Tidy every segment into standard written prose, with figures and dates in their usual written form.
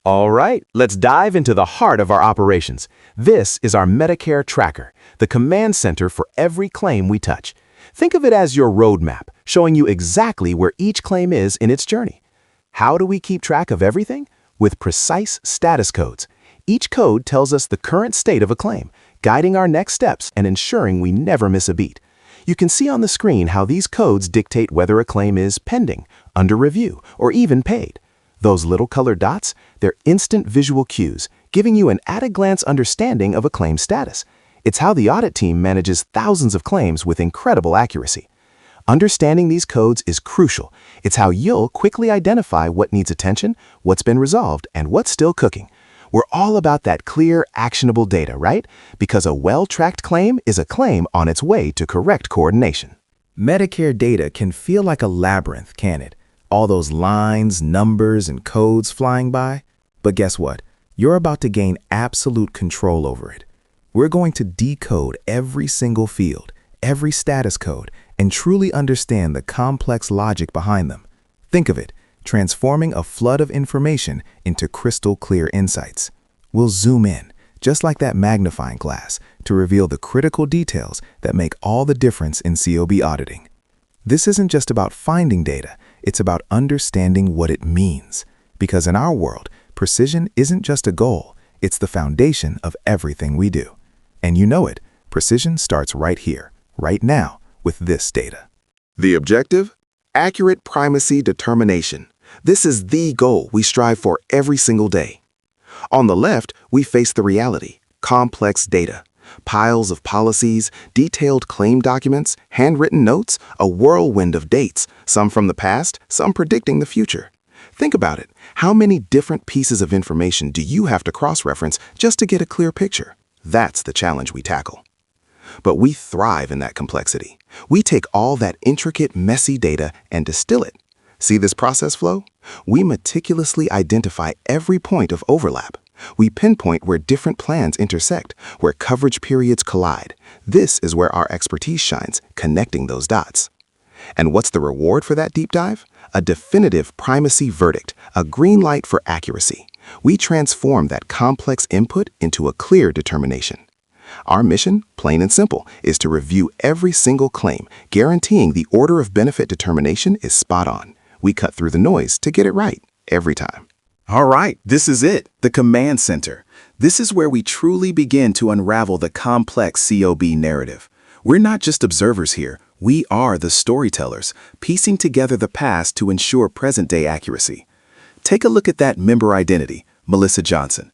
All right, let's dive into the heart of our operations. This is our Medicare tracker, the command center for every claim we touch. Think of it as your roadmap, showing you exactly where each claim is in its journey. How do we keep track of everything? With precise status codes. Each code tells us the current state of a claim, guiding our next steps and ensuring we never miss a beat. You can see on the screen how these codes dictate whether a claim is pending, under review, or even paid. Those little colored dots, they're instant visual cues, giving you an at-a-glance understanding of a claim's status. It's how the audit team manages thousands of claims with incredible accuracy. Understanding these codes is crucial. It's how you'll quickly identify what needs attention, what's been resolved, and what's still cooking. We're all about that clear, actionable data, right? Because a well-tracked claim is a claim on its way to correct coordination. Medicare data can feel like a labyrinth, can't it? All those lines, numbers, and codes flying by. But guess what? You're about to gain absolute control over it. We're going to decode every single field, every status code, and truly understand the complex logic behind them. Think of it, transforming a flood of information into crystal clear insights. We'll zoom in, just like that magnifying glass, to reveal the critical details that make all the difference in COB auditing. This isn't just about finding data, it's about understanding what it means. Because in our world, precision isn't just a goal, it's the foundation of everything we do. And you know it, precision starts right here, right now, with this data. The objective? Accurate primacy determination. This is the goal we strive for every single day. On the left, we face the reality, complex data. Piles of policies, detailed claim documents, handwritten notes, a whirlwind of dates, some from the past, some predicting the future. Think about it. How many different pieces of information do you have to cross-reference just to get a clear picture? That's the challenge we tackle. But we thrive in that complexity. We take all that intricate, messy data and distill it. See this process flow? We meticulously identify every point of overlap. We pinpoint where different plans intersect, where coverage periods collide. This is where our expertise shines, connecting those dots. And what's the reward for that deep dive? A definitive primacy verdict, a green light for accuracy. We transform that complex input into a clear determination. Our mission, plain and simple, is to review every single claim, guaranteeing the order of benefit determination is spot on. We cut through the noise to get it right, every time. All right, this is it, the command center. This is where we truly begin to unravel the complex COB narrative. We're not just observers here, we are the storytellers, piecing together the past to ensure present-day accuracy. Take a look at that member identity, Melissa Johnson.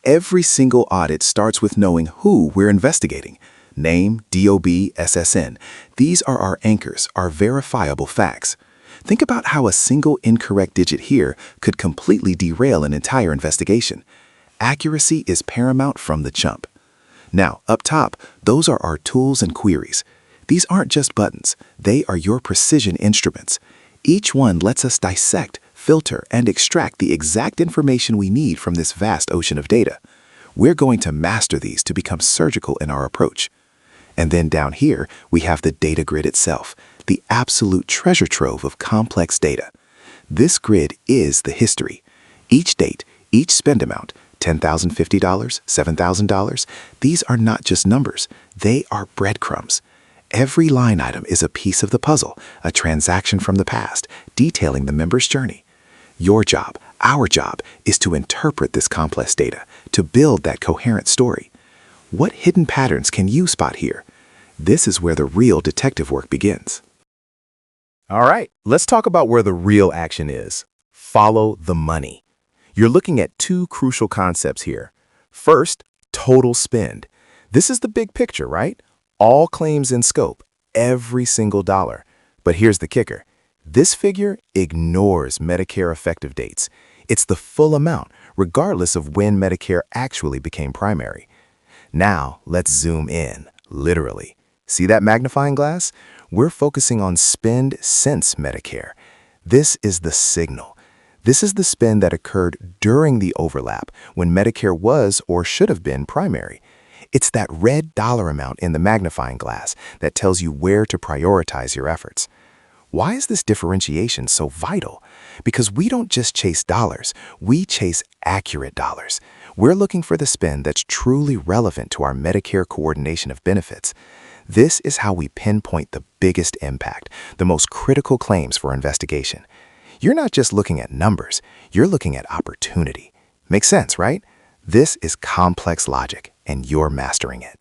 Every single audit starts with knowing who we're investigating. Name, DOB, SSN. These are our anchors, our verifiable facts. Think about how a single incorrect digit here could completely derail an entire investigation. Accuracy is paramount from the jump. Now, up top, those are our tools and queries. These aren't just buttons, they are your precision instruments. Each one lets us dissect, filter, and extract the exact information we need from this vast ocean of data. We're going to master these to become surgical in our approach. And then down here, we have the data grid itself, the absolute treasure trove of complex data. This grid is the history. Each date, each spend amount, $10,050, $7,000, these are not just numbers, they are breadcrumbs. Every line item is a piece of the puzzle, a transaction from the past, detailing the member's journey. Your job, our job, is to interpret this complex data, to build that coherent story. What hidden patterns can you spot here? This is where the real detective work begins. All right, let's talk about where the real action is. Follow the money. You're looking at two crucial concepts here. First, total spend. This is the big picture, right? All claims in scope, every single dollar. But here's the kicker. This figure ignores Medicare effective dates. It's the full amount, regardless of when Medicare actually became primary. Now, let's zoom in, literally. See that magnifying glass? We're focusing on spend since Medicare. This is the signal. This is the spend that occurred during the overlap, when Medicare was or should have been primary. It's that red dollar amount in the magnifying glass that tells you where to prioritize your efforts. Why is this differentiation so vital? Because we don't just chase dollars, we chase accurate dollars. We're looking for the spend that's truly relevant to our Medicare coordination of benefits. This is how we pinpoint the biggest impact, the most critical claims for investigation. You're not just looking at numbers, you're looking at opportunity. Makes sense, right? This is complex logic, and you're mastering it.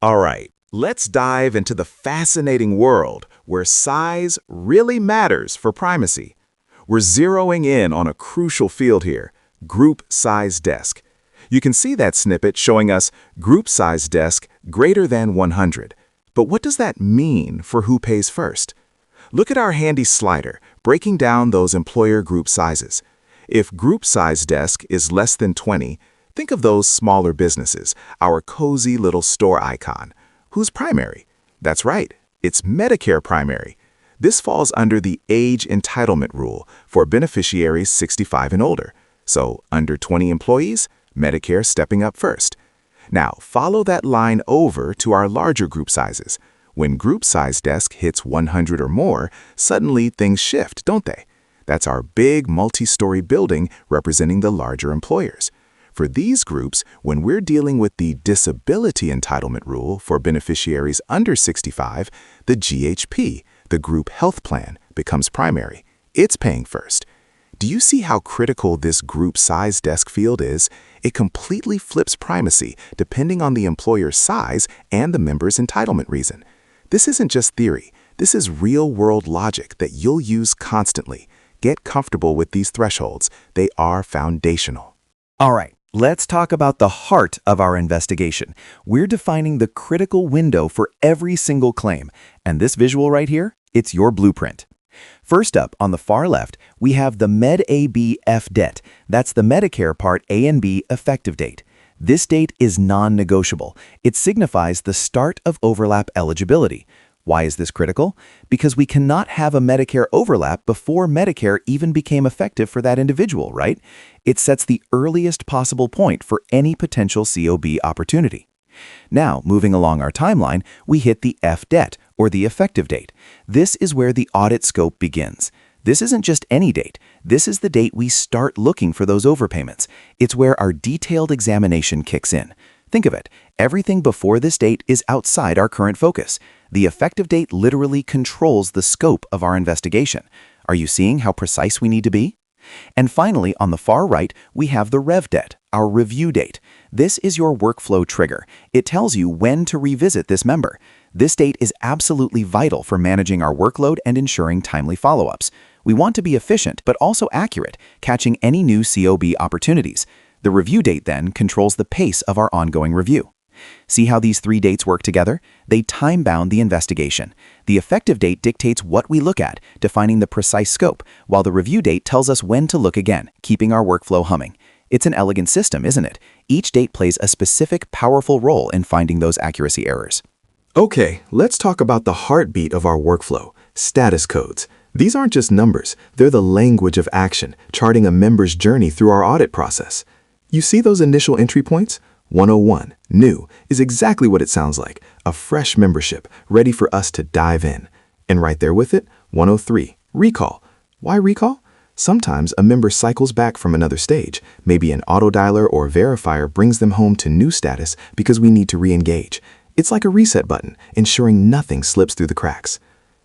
All right, let's dive into the fascinating world where size really matters for primacy. We're zeroing in on a crucial field here, group size desk. You can see that snippet showing us group size desk greater than 100. But what does that mean for who pays first? Look at our handy slider, breaking down those employer group sizes. If group size desk is less than 20, think of those smaller businesses, our cozy little store icon. Who's primary? That's right, it's Medicare Primary. This falls under the age entitlement rule for beneficiaries 65 and older. So, under 20 employees, Medicare stepping up first. Now, follow that line over to our larger group sizes. When group size desk hits 100 or more, suddenly things shift, don't they? That's our big multi-story building representing the larger employers. For these groups, when we're dealing with the disability entitlement rule for beneficiaries under 65, the GHP, the group health plan, becomes primary. It's paying first. Do you see how critical this group size desk field is? It completely flips primacy depending on the employer's size and the member's entitlement reason. This isn't just theory. This is real-world logic that you'll use constantly. Get comfortable with these thresholds. They are foundational. All right, let's talk about the heart of our investigation. We're defining the critical window for every single claim. And this visual right here, it's your blueprint. First up, on the far left, we have the Med AB F det. That's the Medicare Part A and B effective date. This date is non-negotiable. It signifies the start of overlap eligibility. Why is this critical? Because we cannot have a Medicare overlap before Medicare even became effective for that individual, right? It sets the earliest possible point for any potential COB opportunity. Now, moving along our timeline, we hit the F det, or the effective date. This is where the audit scope begins. This isn't just any date. This is the date we start looking for those overpayments. It's where our detailed examination kicks in. Think of it. Everything before this date is outside our current focus. The effective date literally controls the scope of our investigation. Are you seeing how precise we need to be? And finally, on the far right, we have the rev det, our review date. This is your workflow trigger. It tells you when to revisit this member. This date is absolutely vital for managing our workload and ensuring timely follow-ups. We want to be efficient, but also accurate, catching any new COB opportunities. The review date then controls the pace of our ongoing review. See how these three dates work together? They time-bound the investigation. The effective date dictates what we look at, defining the precise scope, while the review date tells us when to look again, keeping our workflow humming. It's an elegant system, isn't it? Each date plays a specific, powerful role in finding those accuracy errors. Okay, let's talk about the heartbeat of our workflow, status codes. These aren't just numbers, they're the language of action, charting a member's journey through our audit process. You see those initial entry points? 101, new, is exactly what it sounds like, a fresh membership, ready for us to dive in. And right there with it, 103, recall. Why recall? Sometimes a member cycles back from another stage. Maybe an autodialer or verifier brings them home to new status because we need to re-engage. It's like a reset button, ensuring nothing slips through the cracks.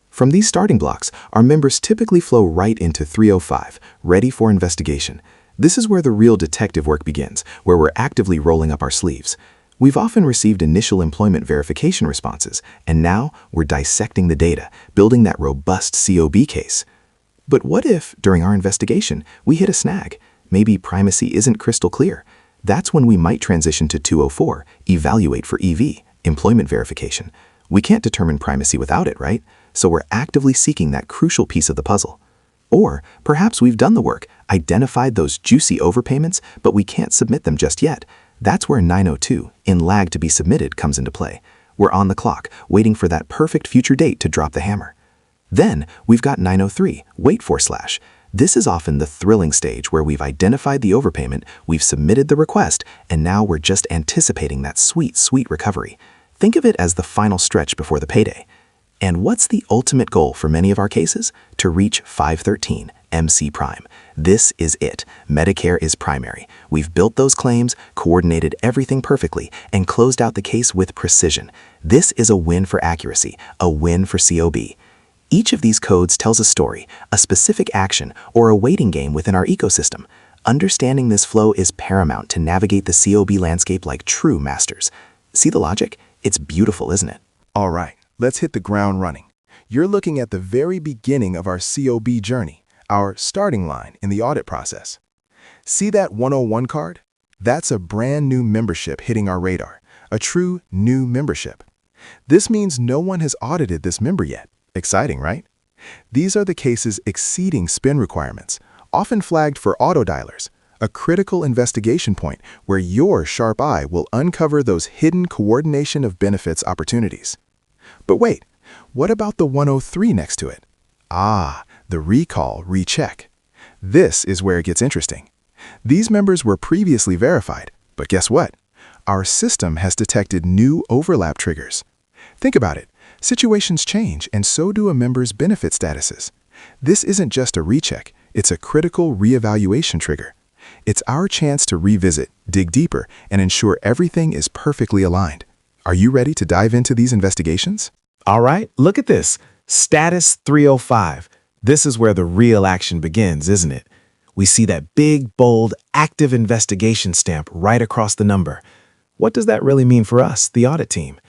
From these starting blocks, our members typically flow right into 305, ready for investigation. This is where the real detective work begins, where we're actively rolling up our sleeves. We've often received initial employment verification responses, and now we're dissecting the data, building that robust COB case. But what if, during our investigation, we hit a snag? Maybe primacy isn't crystal clear. That's when we might transition to 204, evaluate for EV, employment verification. We can't determine primacy without it, right? So we're actively seeking that crucial piece of the puzzle. Or perhaps we've done the work, identified those juicy overpayments, but we can't submit them just yet. That's where 902, in lag to be submitted, comes into play. We're on the clock, waiting for that perfect future date to drop the hammer. Then we've got 903, wait for /. This is often the thrilling stage where we've identified the overpayment, we've submitted the request, and now we're just anticipating that sweet, sweet recovery. Think of it as the final stretch before the payday. And what's the ultimate goal for many of our cases? To reach 513, MC prime. This is it. Medicare is primary. We've built those claims, coordinated everything perfectly, and closed out the case with precision. This is a win for accuracy, a win for COB. Each of these codes tells a story, a specific action, or a waiting game within our ecosystem. Understanding this flow is paramount to navigate the COB landscape like true masters. See the logic? It's beautiful, isn't it? All right, let's hit the ground running. You're looking at the very beginning of our COB journey, our starting line in the audit process. See that 101 card? That's a brand new membership hitting our radar, a true new membership. This means no one has audited this member yet. Exciting, right? These are the cases exceeding spend requirements, often flagged for auto dialers, a critical investigation point where your sharp eye will uncover those hidden coordination of benefits opportunities. But wait, what about the 103 next to it? Ah, the recall recheck. This is where it gets interesting. These members were previously verified, but guess what? Our system has detected new overlap triggers. Think about it. Situations change, and so do a member's benefit statuses. This isn't just a recheck, it's a critical reevaluation trigger. It's our chance to revisit, dig deeper, and ensure everything is perfectly aligned. Are you ready to dive into these investigations? All right, look at this. Status 305. This is where the real action begins, isn't it? We see that big, bold, active investigation stamp right across the number. What does that really mean for us, the audit team?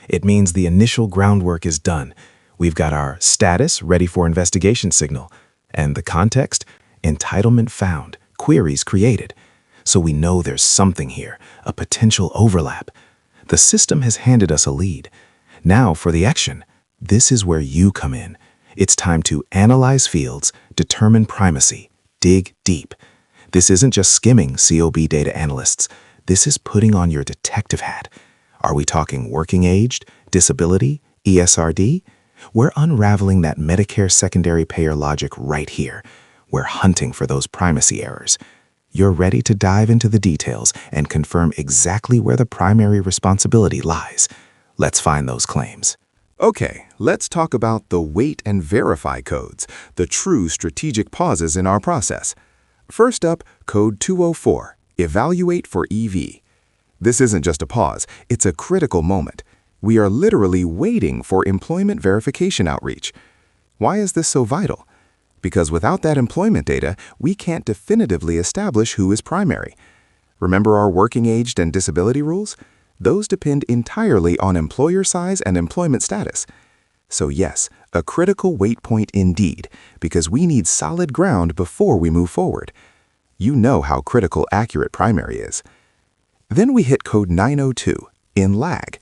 It means the initial groundwork is done. We've got our status ready for investigation signal. And the context? Entitlement found, queries created. So we know there's something here, a potential overlap. The system has handed us a lead. Now for the action. This is where you come in. It's time to analyze fields, determine primacy, dig deep. This isn't just skimming, COB data analysts. This is putting on your detective hat. Are we talking working aged, disability, ESRD? We're unraveling that Medicare secondary payer logic right here. We're hunting for those primacy errors. You're ready to dive into the details and confirm exactly where the primary responsibility lies. Let's find those claims. Okay, let's talk about the wait and verify codes, the true strategic pauses in our process. First up, code 204, evaluate for EV. This isn't just a pause, it's a critical moment. We are literally waiting for employment verification outreach. Why is this so vital? Because without that employment data, we can't definitively establish who is primary. Remember our working aged and disability rules? Those depend entirely on employer size and employment status. So yes, a critical wait point indeed, because we need solid ground before we move forward. You know how critical accurate primary is. Then we hit code 902, in lag.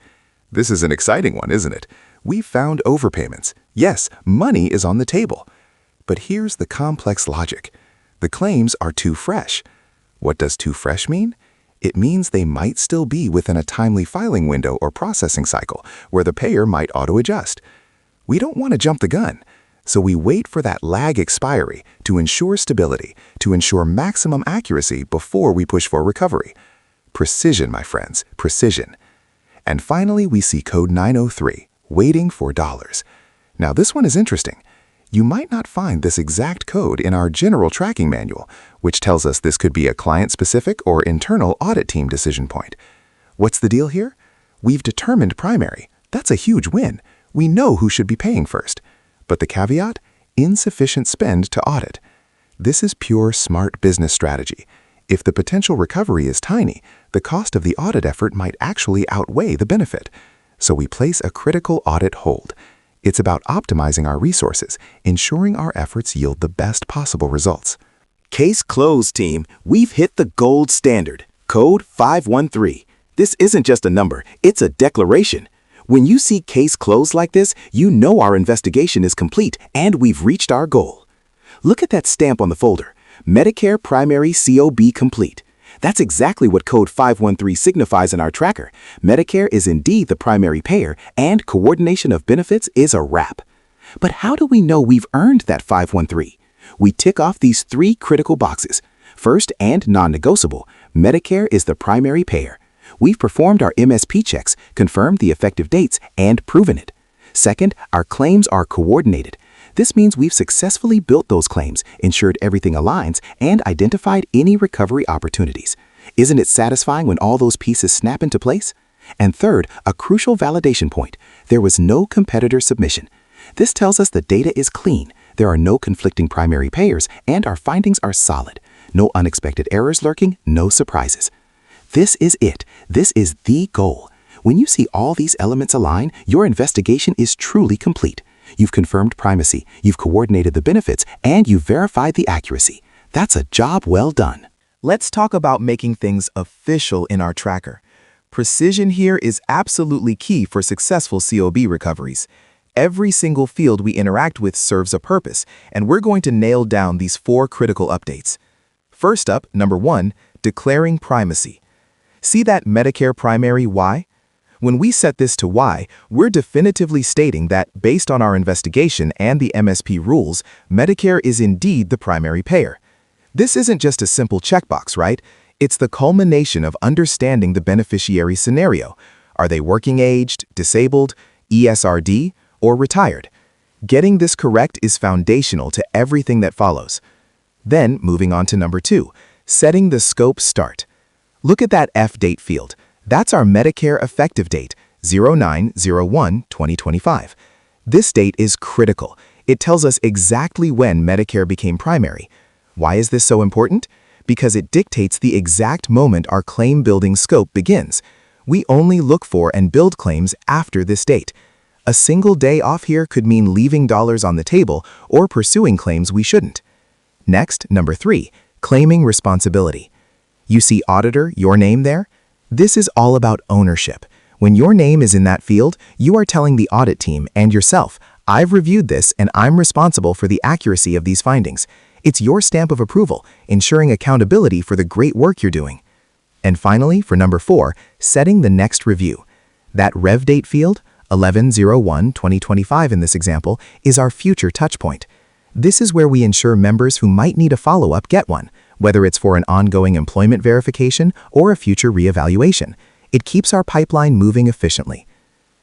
This is an exciting one, isn't it? We found overpayments. Yes, money is on the table. But here's the complex logic. The claims are too fresh. What does too fresh mean? It means they might still be within a timely filing window or processing cycle where the payer might auto-adjust. We don't want to jump the gun, so we wait for that lag expiry to ensure stability, to ensure maximum accuracy before we push for recovery. Precision, my friends, precision. And finally, we see code 903, waiting for dollars. Now this one is interesting. You might not find this exact code in our general tracking manual, which tells us this could be a client-specific or internal audit team decision point. What's the deal here? We've determined primary. That's a huge win. We know who should be paying first. But the caveat? Insufficient spend to audit. This is pure smart business strategy. If the potential recovery is tiny, the cost of the audit effort might actually outweigh the benefit. So we place a critical audit hold. It's about optimizing our resources, ensuring our efforts yield the best possible results. Case closed, team. We've hit the gold standard. Code 513. This isn't just a number, it's a declaration. When you see case closed like this, you know our investigation is complete and we've reached our goal. Look at that stamp on the folder. Medicare Primary COB Complete. That's exactly what code 513 signifies in our tracker. Medicare is indeed the primary payer, and coordination of benefits is a wrap. But how do we know we've earned that 513? We tick off these three critical boxes. First, and non-negotiable, Medicare is the primary payer. We've performed our MSP checks, confirmed the effective dates, and proven it. Second, our claims are coordinated. This means we've successfully built those claims, ensured everything aligns, and identified any recovery opportunities. Isn't it satisfying when all those pieces snap into place? And third, a crucial validation point. There was no competitor submission. This tells us the data is clean, there are no conflicting primary payers, and our findings are solid. No unexpected errors lurking, no surprises. This is it. This is the goal. When you see all these elements align, your investigation is truly complete. You've confirmed primacy, you've coordinated the benefits, and you've verified the accuracy. That's a job well done. Let's talk about making things official in our tracker. Precision here is absolutely key for successful COB recoveries. Every single field we interact with serves a purpose, and we're going to nail down these 4 critical updates. First up, number 1, declaring primacy. See that Medicare Primary Y? When we set this to Y, we're definitively stating that, based on our investigation and the MSP rules, Medicare is indeed the primary payer. This isn't just a simple checkbox, right? It's the culmination of understanding the beneficiary scenario. Are they working-aged, disabled, ESRD, or retired? Getting this correct is foundational to everything that follows. Then, moving on to number 2, setting the scope start. Look at that F date field. That's our Medicare effective date, 09/01/2025. This date is critical. It tells us exactly when Medicare became primary. Why is this so important? Because it dictates the exact moment our claim building scope begins. We only look for and build claims after this date. A single day off here could mean leaving dollars on the table or pursuing claims we shouldn't. Next, number 3, claiming responsibility. You see auditor, your name there? This is all about ownership. When your name is in that field, you are telling the audit team and yourself, I've reviewed this and I'm responsible for the accuracy of these findings. It's your stamp of approval, ensuring accountability for the great work you're doing. And finally, for number 4, setting the next review. That rev date field, 11/01/2025 in this example, is our future touchpoint. This is where we ensure members who might need a follow-up get one, whether it's for an ongoing employment verification or a future reevaluation. It keeps our pipeline moving efficiently.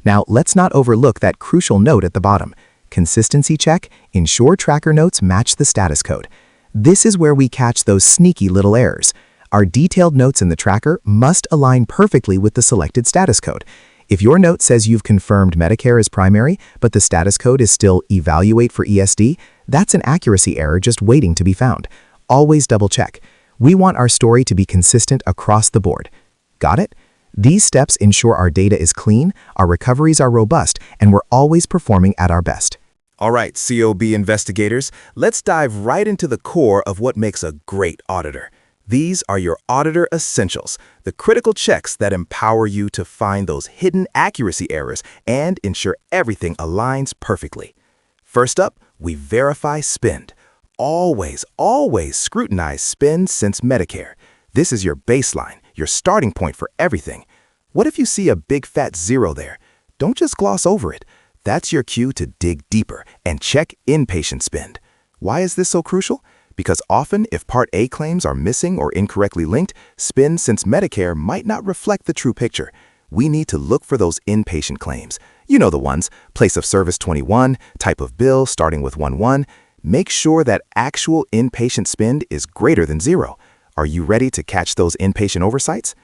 Now, let's not overlook that crucial note at the bottom. Consistency check, ensure tracker notes match the status code. This is where we catch those sneaky little errors. Our detailed notes in the tracker must align perfectly with the selected status code. If your note says you've confirmed Medicare is primary, but the status code is still evaluate for ESD, that's an accuracy error just waiting to be found. Always double check. We want our story to be consistent across the board. Got it? These steps ensure our data is clean, our recoveries are robust, and we're always performing at our best. All right, COB investigators, let's dive right into the core of what makes a great auditor. These are your auditor essentials, the critical checks that empower you to find those hidden accuracy errors and ensure everything aligns perfectly. First up, we verify spend. Always scrutinize spend since Medicare. This is your baseline, your starting point for everything. What if you see a big fat 0 there? Don't just gloss over it. That's your cue to dig deeper and check inpatient spend. Why is this so crucial? Because often, if Part A claims are missing or incorrectly linked, spend since Medicare might not reflect the true picture. We need to look for those inpatient claims. You know the ones, place of service 21, type of bill starting with 11. Make sure that actual inpatient spend is greater than 0. Are you ready to catch those inpatient oversights?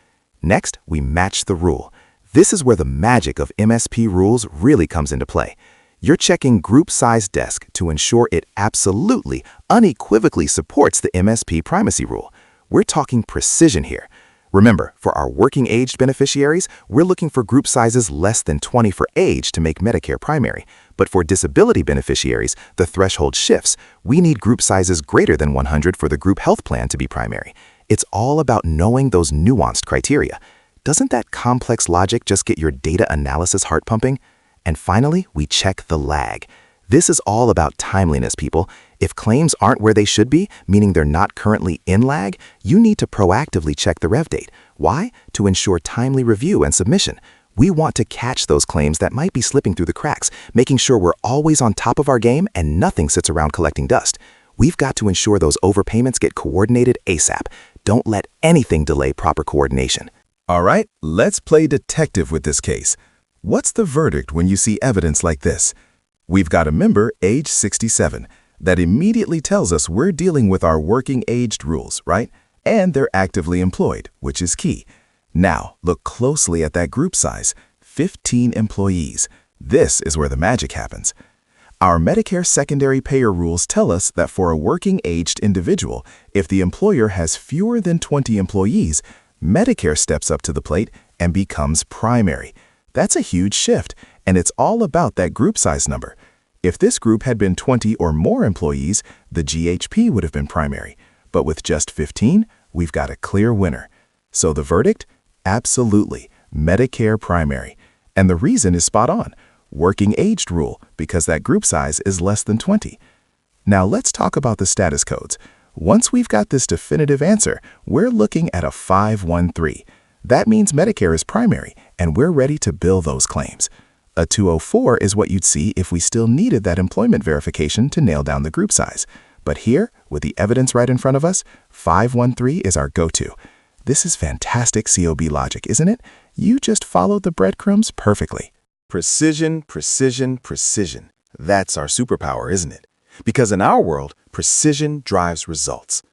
Next, we match the rule. This is where the magic of MSP rules really comes into play. You're checking group size desk to ensure it absolutely, unequivocally supports the MSP primacy rule. We're talking precision here. Remember, for our working-aged beneficiaries, we're looking for group sizes less than 20 for age to make Medicare primary. But for disability beneficiaries, the threshold shifts. We need group sizes greater than 100 for the group health plan to be primary. It's all about knowing those nuanced criteria. Doesn't that complex logic just get your data analysis heart pumping? And finally, we check the lag. This is all about timeliness, people. If claims aren't where they should be, meaning they're not currently in lag, you need to proactively check the rev date. Why? To ensure timely review and submission. We want to catch those claims that might be slipping through the cracks, making sure we're always on top of our game and nothing sits around collecting dust. We've got to ensure those overpayments get coordinated ASAP. Don't let anything delay proper coordination. All right, let's play detective with this case. What's the verdict when you see evidence like this? We've got a member, age 67, that immediately tells us we're dealing with our working aged rules, right? And they're actively employed, which is key. Now, look closely at that group size, 15 employees. This is where the magic happens. Our Medicare secondary payer rules tell us that for a working-aged individual, if the employer has fewer than 20 employees, Medicare steps up to the plate and becomes primary. That's a huge shift, and it's all about that group size number. If this group had been 20 or more employees, the GHP would have been primary. But with just 15, we've got a clear winner. So the verdict? Absolutely, Medicare primary. And the reason is spot on. Working aged rule, because that group size is less than 20. Now let's talk about the status codes. Once we've got this definitive answer, we're looking at a 513. That means Medicare is primary, and we're ready to bill those claims. A 204 is what you'd see if we still needed that employment verification to nail down the group size. But here, with the evidence right in front of us, 513 is our go-to. This is fantastic COB logic, isn't it? You just followed the breadcrumbs perfectly. Precision, precision, precision. That's our superpower, isn't it? Because in our world, precision drives results.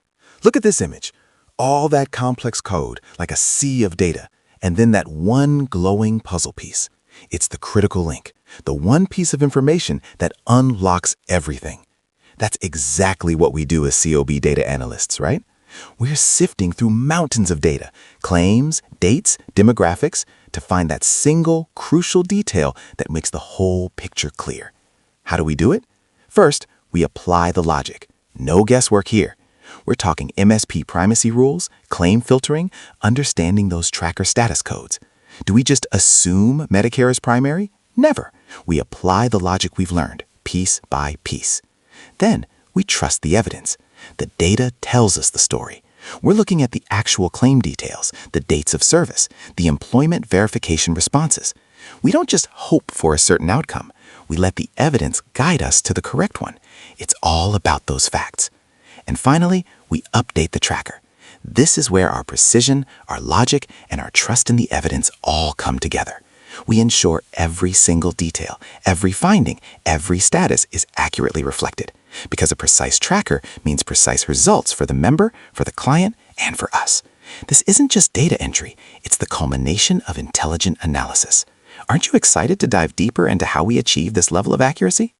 Look at this image. All that complex code, like a sea of data, and then that one glowing puzzle piece. It's the critical link, the one piece of information that unlocks everything. That's exactly what we do as COB data analysts, right? We're sifting through mountains of data, claims, dates, demographics, to find that single, crucial detail that makes the whole picture clear. How do we do it? First, we apply the logic. No guesswork here. We're talking MSP primacy rules, claim filtering, understanding those tracker status codes. Do we just assume Medicare is primary? Never. We apply the logic we've learned, piece by piece. Then, we trust the evidence. The data tells us the story. We're looking at the actual claim details, the dates of service, the employment verification responses. We don't just hope for a certain outcome. We let the evidence guide us to the correct one. It's all about those facts. And finally, we update the tracker. This is where our precision, our logic, and our trust in the evidence all come together. We ensure every single detail, every finding, every status is accurately reflected. Because a precise tracker means precise results for the member, for the client, and for us. This isn't just data entry, it's the culmination of intelligent analysis. Aren't you excited to dive deeper into how we achieve this level of accuracy?